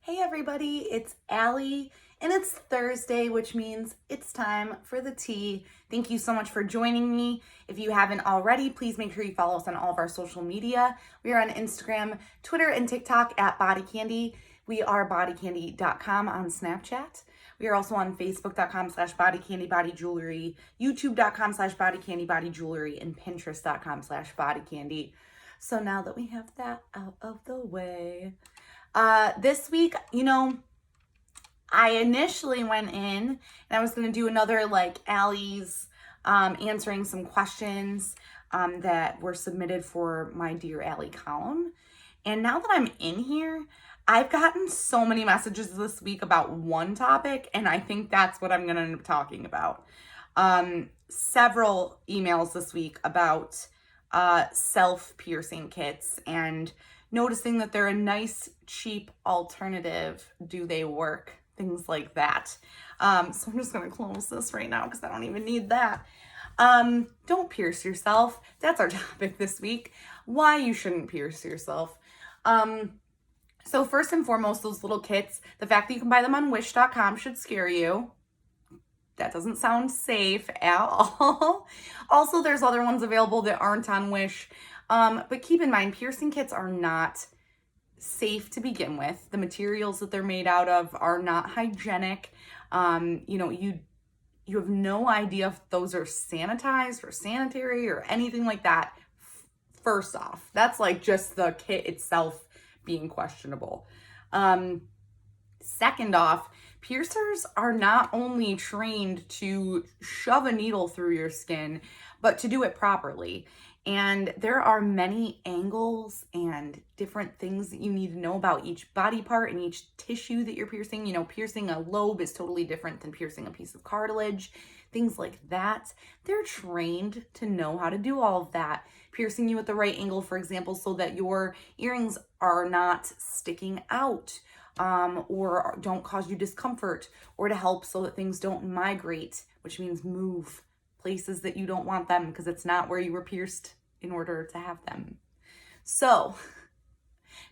Hey everybody, it's Allie, and it's Thursday, which means it's time for the tea. Thank you so much for joining me. If you haven't already, please make sure you follow us on all of our social media. We are on Instagram, Twitter, and TikTok at BodyCandy. We are bodycandy.com on Snapchat. We are also on facebook.com/bodycandybodyjewelry, youtube.com/bodycandybodyjewelry, and pinterest.com/bodycandy. So now that we have that out of the way, this week, I initially went in and I was going to do another Allie's answering some questions that were submitted for my Dear Allie column. And now that I'm in here, I've gotten so many messages this week about one topic, and I think that's what I'm going to end up talking about. Several emails this week about self-piercing kits and noticing that they're a nice, cheap alternative. Do they work? Things like that. So I'm just going to close this right now because I don't even need that. Don't pierce yourself. That's our topic this week. Why you shouldn't pierce yourself. So first and foremost, those little kits, the fact that you can buy them on wish.com should scare you. That doesn't sound safe at all. Also, there's other ones available that aren't on Wish. But keep in mind, piercing kits are not safe to begin with. The materials that they're made out of are not hygienic. You have no idea if those are sanitized or sanitary or anything like that. First off, that's just the kit itself being questionable. Second off, piercers are not only trained to shove a needle through your skin, but to do it properly. And there are many angles and different things that you need to know about each body part and each tissue that you're piercing. Piercing a lobe is totally different than piercing a piece of cartilage, things like that. They're trained to know how to do all of that. Piercing you at the right angle, for example, so that your earrings are not sticking out, or don't cause you discomfort, or to help so that things don't migrate, which means move places that you don't want them because it's not where you were pierced in order to have them. So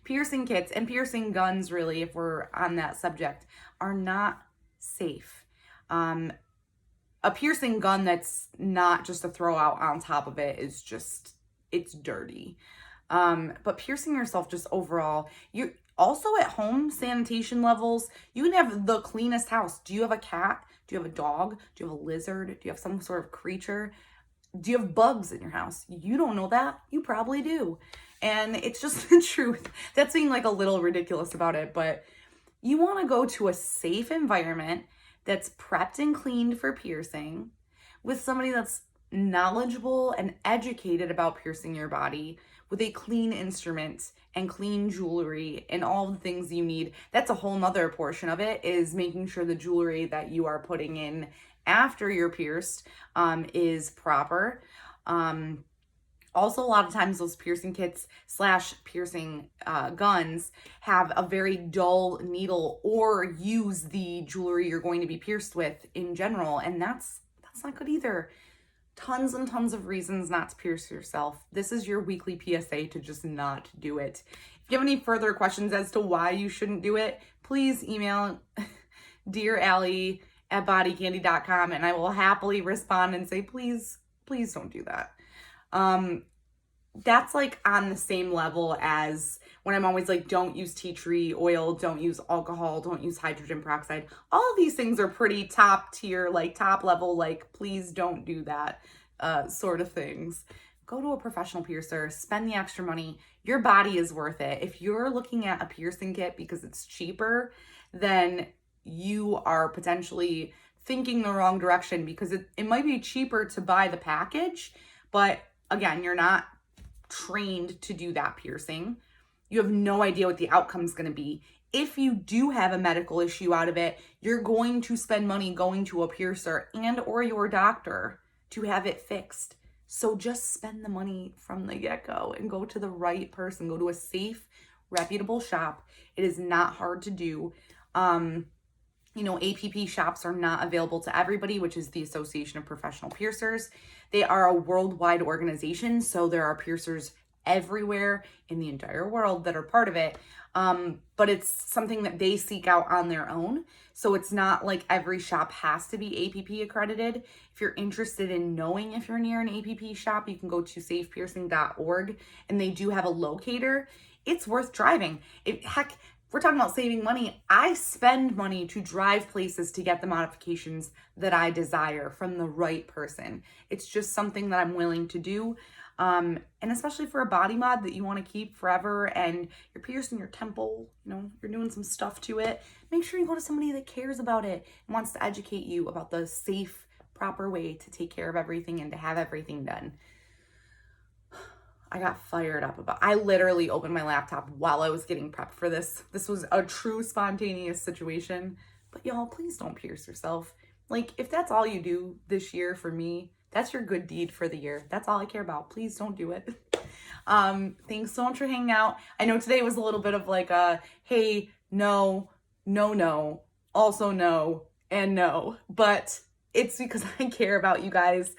piercing kits and piercing guns, really, if we're on that subject, are not safe. A piercing gun that's not just a throw out on top of it is it's dirty. But piercing yourself just overall, you also at home, sanitation levels, you can have the cleanest house. Do you have a cat? Do you have a dog? Do you have a lizard? Do you have some sort of creature? Do you have bugs in your house? You don't know that. You probably do. And it's just the truth. That's being a little ridiculous about it, but you want to go to a safe environment that's prepped and cleaned for piercing with somebody that's knowledgeable and educated about piercing your body, with a clean instrument and clean jewelry and all the things you need. That's a whole nother portion of it, is making sure the jewelry that you are putting in after you're pierced is proper. Also, a lot of times those piercing kits / piercing guns have a very dull needle, or use the jewelry you're going to be pierced with in general, and that's not good either. Tons and tons of reasons not to pierce yourself. This is your weekly PSA to just not do it. If you have any further questions as to why you shouldn't do it, please email Dear Allie at bodycandy.com, and I will happily respond and say, please don't do that. That's on the same level as when I'm always don't use tea tree oil, don't use alcohol, don't use hydrogen peroxide. All of these things are pretty top tier, top level, please don't do that sort of things. Go to a professional piercer, spend the extra money. Your body is worth it. If you're looking at a piercing kit because it's cheaper, then you are potentially thinking the wrong direction, because it might be cheaper to buy the package, but again, you're not trained to do that piercing. You have no idea what the outcome is going to be. If you do have a medical issue out of it, you're going to spend money going to a piercer and or your doctor to have it fixed. So just spend the money from the get-go and go to the right person. Go to a safe, reputable shop. It is not hard to do. APP shops are not available to everybody, which is the Association of Professional Piercers. They are a worldwide organization, so there are piercers everywhere in the entire world that are part of it. But it's something that they seek out on their own. So it's not like every shop has to be APP accredited. If you're interested in knowing if you're near an APP shop, you can go to safepiercing.org, and they do have a locator. It's worth driving. Heck, we're talking about saving money. I spend money to drive places to get the modifications that I desire from the right person. It's just something that I'm willing to do. And especially for a body mod that you want to keep forever and you're piercing your temple, you're doing some stuff to it, make sure you go to somebody that cares about it and wants to educate you about the safe, proper way to take care of everything and to have everything done. I got fired up I literally opened my laptop while I was getting prepped for this. This was a true spontaneous situation. But y'all, please don't pierce yourself. Like, if that's all you do this year for me, that's your good deed for the year. That's all I care about. Please don't do it. Thanks so much for hanging out. I know today was a little bit of like a, hey, no, also no, and no. But it's because I care about you guys.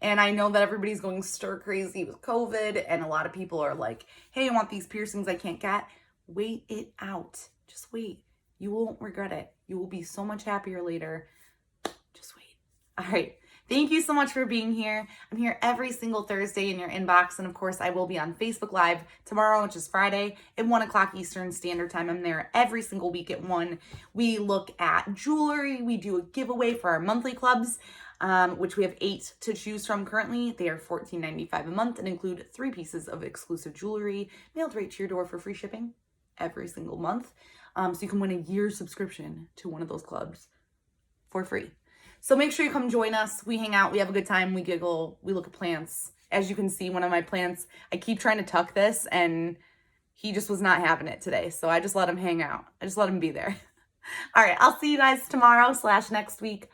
And I know that everybody's going stir crazy with COVID, and a lot of people are like, hey, I want these piercings I can't get. Wait it out. Just wait. You won't regret it. You will be so much happier later. Just wait. All right. Thank you so much for being here. I'm here every single Thursday in your inbox. And of course, I will be on Facebook Live tomorrow, which is Friday at 1 o'clock Eastern Standard Time. I'm there every single week at 1. We look at jewelry. We do a giveaway for our monthly clubs, which we have 8 to choose from currently. They are $14.95 a month and include 3 pieces of exclusive jewelry mailed right to your door for free shipping every single month. So you can win a year's subscription to one of those clubs for free. So make sure you come join us. We hang out, we have a good time, we giggle, we look at plants. As you can see, one of my plants, I keep trying to tuck this and he just was not having it today. So I just let him hang out. I just let him be there. All right, I'll see you guys tomorrow / next week.